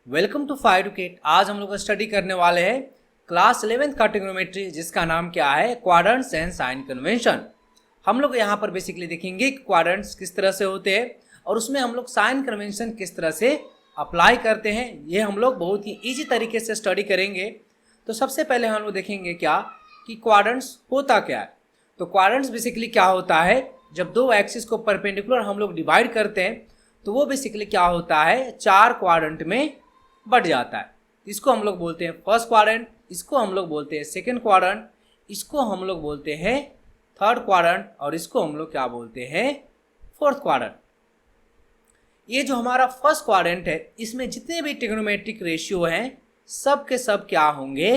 Welcome to five educate. आज हम लोग स्टडी करने वाले हैं क्लास 11th का ट्रिग्नोमेट्री, जिसका नाम क्या है, क्वाड्रेंट्स एंड साइन कन्वेंशन। हम लोग यहाँ पर बेसिकली देखेंगे कि क्वाड्रेंट्स किस तरह से होते हैं और उसमें हम लोग साइन कन्वेंशन किस तरह से अप्लाई करते हैं। ये हम लोग बहुत ही ईजी तरीके से स्टडी करेंगे। तो सबसे पहले हम लोग देखेंगे क्या कि क्वाड्रेंट्स होता क्या है। तो क्वाड्रेंट्स बेसिकली क्या होता है, जब दो एक्सिस को परपेंडिकुलर हम लोग डिवाइड करते हैं तो वो बेसिकली क्या होता है, चार क्वाड्रेंट में बढ़ जाता है। इसको हम लोग बोलते हैं फर्स्ट क्वाड्रेंट, इसको हम लोग बोलते हैं सेकंड क्वाड्रेंट, इसको हम लोग बोलते हैं थर्ड क्वाड्रेंट और इसको हम लोग क्या बोलते हैं, फोर्थ क्वाड्रेंट। ये जो हमारा फर्स्ट क्वाड्रेंट है, इसमें जितने भी ट्रिग्नोमेट्रिक रेशियो हैं सब के सब क्या होंगे,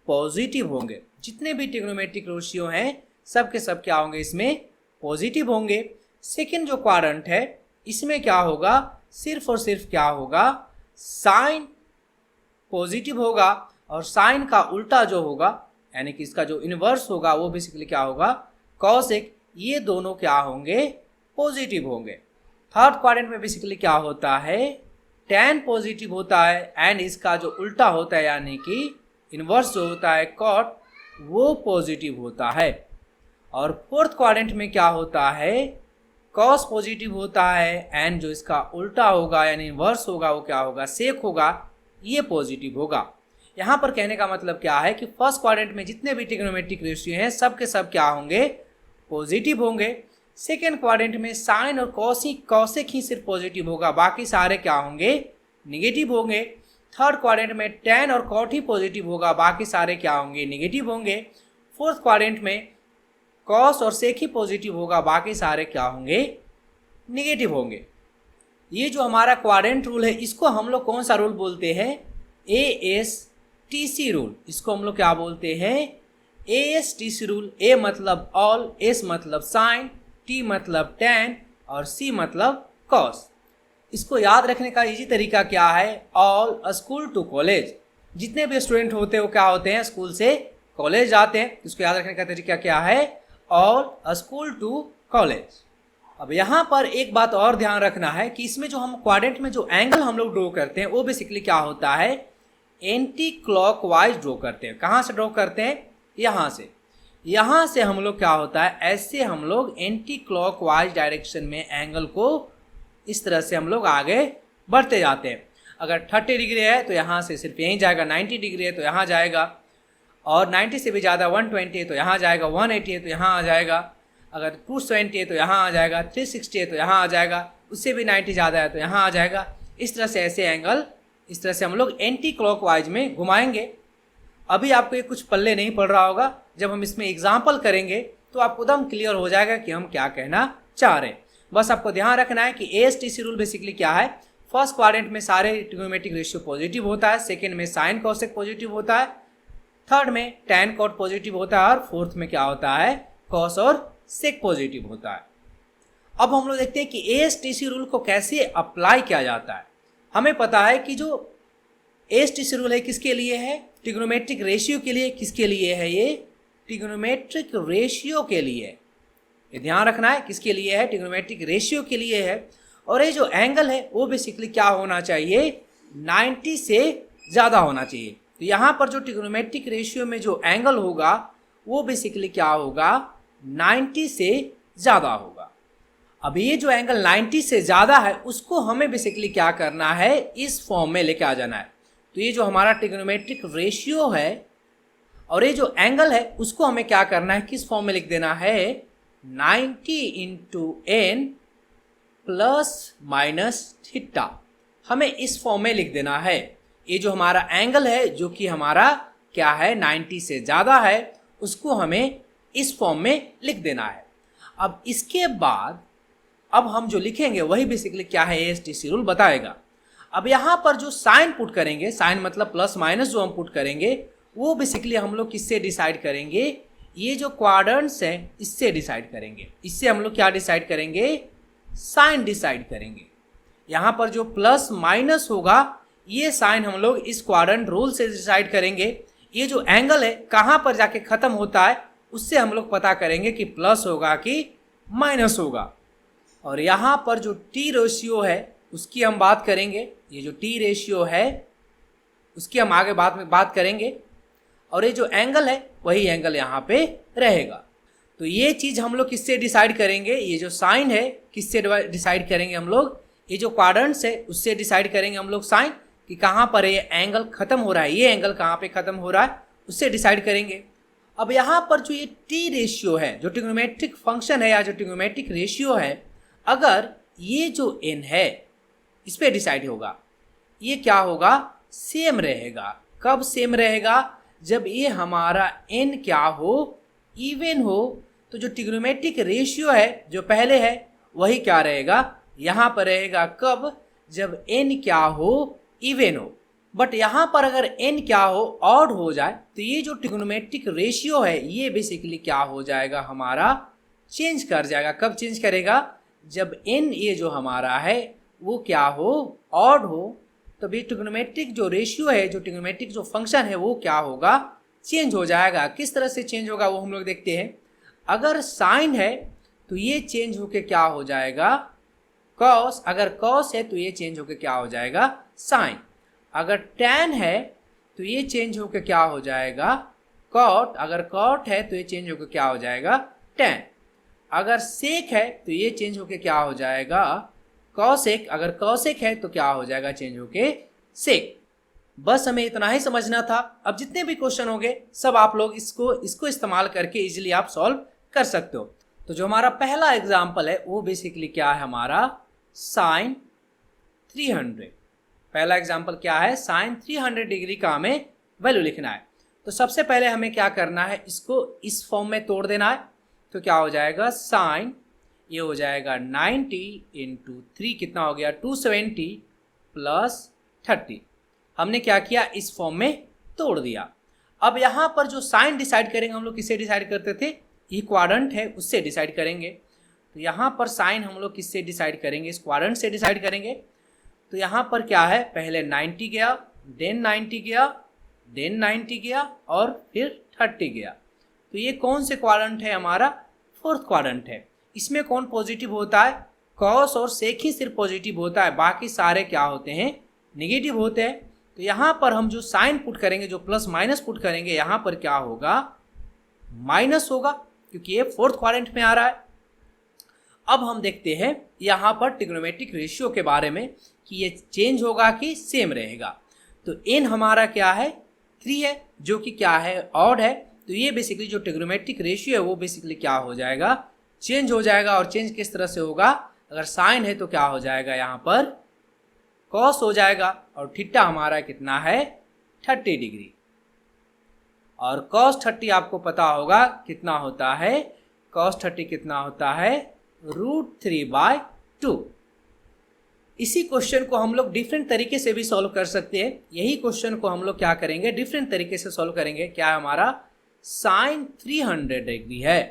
पॉजिटिव होंगे। जितने भी ट्रिग्नोमेट्रिक रेशियो हैं सब के सब क्या होंगे, इसमें पॉजिटिव होंगे। सेकंड जो क्वाड्रेंट है इसमें क्या होगा, सिर्फ और सिर्फ क्या होगा, साइन पॉजिटिव होगा और साइन का उल्टा जो होगा यानी कि इसका जो इन्वर्स होगा वो बेसिकली क्या होगा, कॉसेक। ये दोनों क्या होंगे, पॉजिटिव होंगे। थर्ड क्वाड्रेंट में बेसिकली क्या होता है, tan पॉजिटिव होता है एंड इसका जो उल्टा होता है यानी कि इन्वर्स जो होता है कॉट, वो पॉजिटिव होता है। और फोर्थ क्वाड्रेंट में क्या होता है, कॉस पॉजिटिव होता है एंड जो इसका उल्टा होगा यानी इन्वर्स होगा वो क्या होगा, सेक होगा, ये पॉजिटिव होगा। यहाँ पर कहने का मतलब क्या है कि फर्स्ट क्वाड्रेंट में जितने भी ट्रिग्नोमेट्रिक रेशियो हैं सब के सब क्या होंगे, पॉजिटिव होंगे। सेकेंड क्वाड्रेंट में साइन और कॉसेक ही सिर्फ पॉजिटिव होगा, बाकी सारे क्या होंगे, निगेटिव होंगे। थर्ड क्वाड्रेंट में tan और कॉट ही पॉजिटिव होगा, बाकी सारे क्या होंगे, निगेटिव होंगे। फोर्थ क्वाड्रेंट में कॉस और सेक ही पॉजिटिव होगा, बाकी सारे क्या होंगे, निगेटिव होंगे। ये जो हमारा क्वाड्रेंट रूल है इसको हम लोग कौन सा रूल बोलते हैं, ASTC रूल। इसको हम लोग क्या बोलते हैं, ASTC रूल। A मतलब ऑल, S मतलब साइन, T मतलब tan और C मतलब कॉस। इसको याद रखने का इजी तरीका क्या है, ऑल स्कूल टू कॉलेज। जितने भी स्टूडेंट होते हैं वो क्या होते हैं, स्कूल से कॉलेज जाते हैं। इसको याद रखने का तरीका क्या है, ऑल स्कूल टू कॉलेज। अब यहाँ पर एक बात और ध्यान रखना है कि इसमें जो हम क्वाड्रेंट में जो एंगल हम लोग ड्रॉ करते हैं वो बेसिकली क्या होता है, एंटी क्लॉकवाइज ड्रॉ करते हैं। कहाँ से ड्रॉ करते हैं, यहाँ से। यहाँ से हम लोग क्या होता है, ऐसे हम लोग एंटी क्लॉकवाइज डायरेक्शन में एंगल को इस तरह से हम लोग आगे बढ़ते जाते हैं। अगर 30 डिग्री है तो यहाँ से सिर्फ यहीं जाएगा, 90 डिग्री है तो यहाँ जाएगा, और 90 से भी ज़्यादा 120 है तो यहाँ जाएगा, 180 है तो यहाँ आ जाएगा, अगर 270 है तो यहाँ आ जाएगा, 360 है तो यहाँ आ जाएगा, उससे भी 90 ज़्यादा है तो यहाँ आ जाएगा। इस तरह से ऐसे एंगल इस तरह से हम लोग एंटी क्लॉकवाइज में घुमाएंगे। अभी आपको ये कुछ पल्ले नहीं पड़ रहा होगा, जब हम इसमें एग्जाम्पल करेंगे तो आपको एकदम क्लियर हो जाएगा कि हम क्या कहना चाह रहे हैं। बस आपको ध्यान रखना है कि ASTC रूल बेसिकली क्या है, फर्स्ट क्वाड्रेंट में सारे ट्रिग्नोमेट्रिक रेशियो पॉजिटिव होता है, सेकेंड में साइन कॉसेक पॉजिटिव होता है, थर्ड में tan कॉट पॉजिटिव होता है और फोर्थ में क्या होता है, कॉस और सेक पॉजिटिव होता है। अब हम लोग देखते हैं कि ASTC रूल को कैसे अप्लाई किया जाता है। हमें पता है कि जो ASTC रूल है किसके लिए है, ट्रिग्नोमेट्रिक रेशियो के लिए। किसके लिए है ये, ट्रिग्नोमेट्रिक रेशियो के लिए। ये ध्यान रखना है किसके लिए है, ट्रिग्नोमेट्रिक रेशियो के लिए है। और ये जो एंगल है वो बेसिकली क्या होना चाहिए, 90 से ज़्यादा होना चाहिए। तो यहाँ पर जो ट्रिग्नोमेट्रिक रेशियो में जो एंगल होगा वो बेसिकली क्या होगा, 90 से ज़्यादा होगा। अब ये जो एंगल 90 से ज़्यादा है उसको हमें बेसिकली क्या करना है, इस फॉर्म में लेके आ जाना है। तो ये जो हमारा ट्रिग्नोमेट्रिक रेशियो है और ये जो एंगल है उसको हमें क्या करना है, किस फॉर्म में लिख देना है, 90 into n plus minus theta. हमें इस फॉर्म में लिख देना है। ये जो हमारा एंगल है जो कि हमारा क्या है, 90 से ज़्यादा है, उसको हमें इस फॉर्म में लिख देना है। अब इसके बाद अब हम जो लिखेंगे वही बेसिकली क्या है, ASTC रूल बताएगा। अब यहाँ पर जो साइन पुट करेंगे, साइन मतलब प्लस माइनस जो हम पुट करेंगे वो बेसिकली हम लोग किससे डिसाइड करेंगे, ये जो क्वाड्रेंट्स हैं इससे डिसाइड करेंगे। इससे हम लोग क्या डिसाइड करेंगे, साइन डिसाइड करेंगे। यहाँ पर जो प्लस माइनस होगा ये साइन हम लोग इस क्वाड्रेंट रूल से डिसाइड करेंगे। ये जो एंगल है कहाँ पर जाके ख़त्म होता है उससे हम लोग पता करेंगे कि प्लस होगा कि माइनस होगा। और यहाँ पर जो T रेशियो है उसकी हम बात करेंगे, ये जो टी रेशियो है उसकी हम आगे बाद में बात करेंगे, और ये जो एंगल है वही एंगल यहाँ पे रहेगा। तो ये चीज़ हम लोग किससे डिसाइड करेंगे, ये जो साइन है किससे डिसाइड करेंगे हम लोग, ये जो क्वाड्रेंट्स है उससे डिसाइड करेंगे हम लोग साइन, कि कहाँ पर ये एंगल खत्म हो रहा है, ये एंगल कहाँ पे खत्म हो रहा है उससे डिसाइड करेंगे। अब यहाँ पर जो ये टी रेशियो है, जो ट्रिग्नोमेट्रिक फंक्शन है या जो ट्रिग्नोमेट्रिक रेशियो है, अगर ये जो एन है इस पर डिसाइड होगा, ये क्या होगा, सेम रहेगा। कब सेम रहेगा, जब ये हमारा एन क्या हो, इवन हो। तो जो ट्रिग्नोमेट्रिक रेशियो है जो पहले है वही क्या रहेगा, यहाँ पर रहेगा। कब, जब एन क्या हो, इवन हो। बट यहाँ पर अगर एन क्या हो, ऑड हो जाए, तो ये जो ट्रिग्नोमेट्रिक रेशियो है ये बेसिकली क्या हो जाएगा, हमारा चेंज कर जाएगा। कब चेंज करेगा, जब एन ये जो हमारा है वो क्या हो, ऑड हो, तब ये ट्रिग्नोमेट्रिक जो रेशियो है, जो ट्रिग्नोमेट्रिक जो फंक्शन है वो क्या होगा, चेंज हो जाएगा। किस तरह से चेंज होगा वो हम लोग देखते हैं। अगर साइन है तो ये चेंज होके क्या हो जाएगा, कॉस। अगर कॉस है तो ये चेंज होके क्या हो जाएगा, साइन। अगर टैन है तो ये चेंज होके क्या हो जाएगा, कॉट। अगर कॉट है तो ये चेंज होके क्या हो जाएगा, टैन। अगर सेक है तो ये चेंज होके क्या हो जाएगा, कॉसेक। अगर कॉसेक है तो क्या हो जाएगा, चेंज होके सेक। बस हमें इतना ही समझना था। अब जितने भी क्वेश्चन होंगे सब आप लोग इसको इस्तेमाल करके इजीली आप सॉल्व कर सकते हो। तो जो हमारा पहला एग्जाम्पल है वो बेसिकली क्या है, हमारा साइन 300। पहला एग्जाम्पल क्या है, साइन 300 डिग्री का हमें वैल्यू लिखना है। तो सबसे पहले हमें क्या करना है, इसको इस फॉर्म में तोड़ देना है। तो क्या हो जाएगा, साइन ये हो जाएगा 90 इंटू 3 कितना हो गया, 270 प्लस 30। हमने क्या किया, इस फॉर्म में तोड़ दिया। अब यहाँ पर जो साइन डिसाइड करेंगे हम लोग किससे डिसाइड करते थे, ये क्वाड्रेंट है उससे डिसाइड करेंगे। तो यहाँ पर साइन हम लोग किससे डिसाइड करेंगे, इस क्वाड्रेंट से डिसाइड करेंगे। तो यहाँ पर क्या है, पहले 90 गया, देन 90 गया, देन 90 गया और फिर 30 गया। तो ये कौन से क्वाड्रेंट है, हमारा फोर्थ क्वाड्रेंट है। इसमें कौन पॉजिटिव होता है, कॉस और सेक ही सिर्फ पॉजिटिव होता है, बाकी सारे क्या होते हैं, निगेटिव होते हैं। तो यहाँ पर हम जो साइन पुट करेंगे, जो प्लस माइनस पुट करेंगे, यहाँ पर क्या होगा, माइनस होगा, क्योंकि ये फोर्थ क्वाड्रेंट में आ रहा है। अब हम देखते हैं यहाँ पर ट्रिग्नोमेट्रिक रेशियो के बारे में कि ये चेंज होगा कि सेम रहेगा। तो एन हमारा क्या है, 3 है, जो कि क्या है, ऑड है। तो ये बेसिकली जो ट्रिग्नोमेट्रिक रेशियो है वो बेसिकली क्या हो जाएगा, चेंज हो जाएगा। और चेंज किस तरह से होगा, अगर साइन है तो क्या हो जाएगा, यहाँ पर कॉस हो जाएगा। और थीटा हमारा कितना है, 30 डिग्री। और कॉस 30 आपको पता होगा कितना होता है, कॉस 30 कितना होता है, √3/2। इसी क्वेश्चन को हम लोग डिफरेंट तरीके से भी सॉल्व कर सकते हैं। यही क्वेश्चन को हम लोग क्या करेंगे, डिफरेंट तरीके से सॉल्व करेंगे। क्या है, हमारा साइन 300 डिग्री है,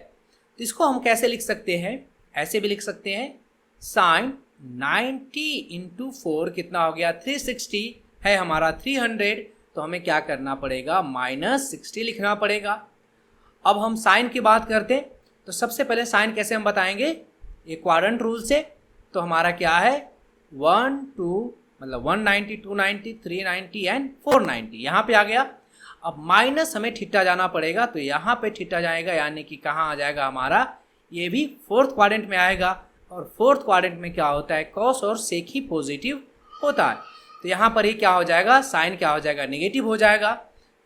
तो इसको हम कैसे लिख सकते हैं, ऐसे भी लिख सकते हैं, साइन 90 इंटू 4 कितना हो गया, 360 है हमारा 300। तो हमें क्या करना पड़ेगा, -60 लिखना पड़ेगा। अब हम साइन की बात करते हैं, तो सबसे पहले साइन कैसे हम बताएंगे, ये क्वाड्रेंट रूल से। तो हमारा क्या है, 1 2 मतलब 190 290 390 एंड 490 यहाँ पे आ गया। अब माइनस हमें थीटा जाना पड़ेगा, तो यहाँ पे थीटा जाएगा, यानी कि कहाँ आ जाएगा हमारा, ये भी फोर्थ क्वाड्रेंट में आएगा। और फोर्थ क्वाड्रेंट में क्या होता है, कॉस और सेक ही पॉजिटिव होता है। तो यहाँ पर ही क्या हो जाएगा, साइन क्या हो जाएगा, नेगेटिव हो जाएगा।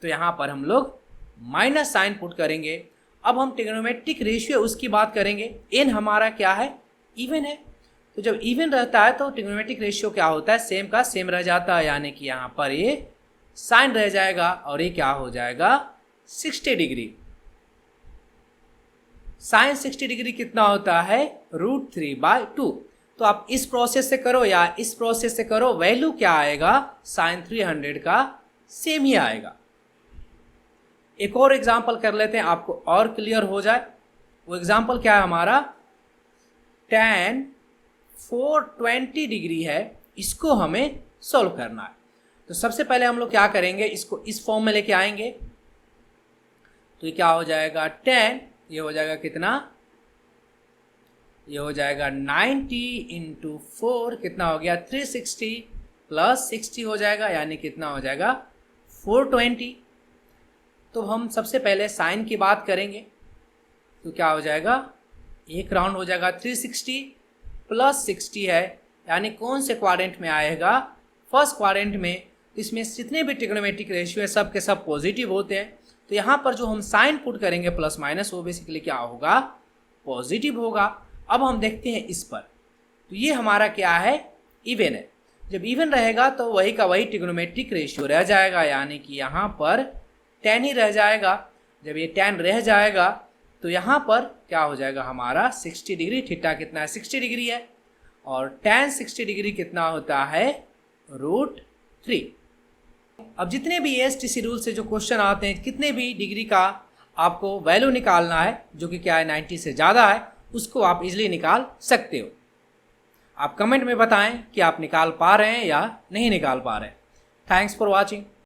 तो यहाँ पर हम लोग माइनस साइन पुट करेंगे। अब हम ट्रिग्नोमेट्रिक रेशियो उसकी बात करेंगे। एन हमारा क्या है, इवन है। तो जब इवन रहता है तो ट्रिग्नोमेट्रिक रेशियो क्या होता है, सेम का सेम रह जाता है, यानी कि यहाँ पर ये साइन रह जाएगा और ये क्या हो जाएगा, 60 डिग्री। साइन 60 डिग्री कितना होता है, √3/2। तो आप इस प्रोसेस से करो या इस प्रोसेस से करो, वैल्यू क्या आएगा, साइन 300 का सेम ही आएगा। एक और एग्जांपल कर लेते हैं, आपको और क्लियर हो जाए। वो एग्जांपल क्या है हमारा, tan 420 डिग्री है, इसको हमें सॉल्व करना है। तो सबसे पहले हम लोग क्या करेंगे, इसको इस फॉर्म में लेके आएंगे। तो ये क्या हो जाएगा, tan ये हो जाएगा कितना, ये हो जाएगा 90 इंटू 4 कितना हो गया, 360 प्लस 60 हो जाएगा, यानी कितना हो जाएगा 420। तो हम सबसे पहले साइन की बात करेंगे, तो क्या हो जाएगा, एक राउंड हो जाएगा 360 प्लस 60 है, यानी कौन से क्वाड्रेंट में आएगा, फर्स्ट क्वाड्रेंट में। इसमें जितने भी ट्रिग्नोमेट्रिक रेशियो है सब के सब पॉजिटिव होते हैं, तो यहाँ पर जो हम साइन पुट करेंगे प्लस माइनस, वो बेसिकली क्या होगा, पॉजिटिव होगा। अब हम देखते हैं इस पर, तो ये हमारा क्या है, इवन है। जब इवन रहेगा तो वही का वही ट्रिग्नोमेट्रिक रेशियो रह जाएगा, यानी कि यहाँ पर 10 ही रह जाएगा। जब ये 10 रह जाएगा तो यहाँ पर क्या हो जाएगा हमारा 60 डिग्री, थीटा कितना है 60 डिग्री है, और tan 60 डिग्री कितना होता है, √3। अब जितने भी ASTC रूल से जो क्वेश्चन आते हैं, कितने भी डिग्री का आपको वैल्यू निकालना है, जो कि क्या है 90 से ज़्यादा है, उसको आप इजीली निकाल सकते हो। आप कमेंट में बताएं कि आप निकाल पा रहे हैं या नहीं निकाल पा रहे हैं। Thanks for watching.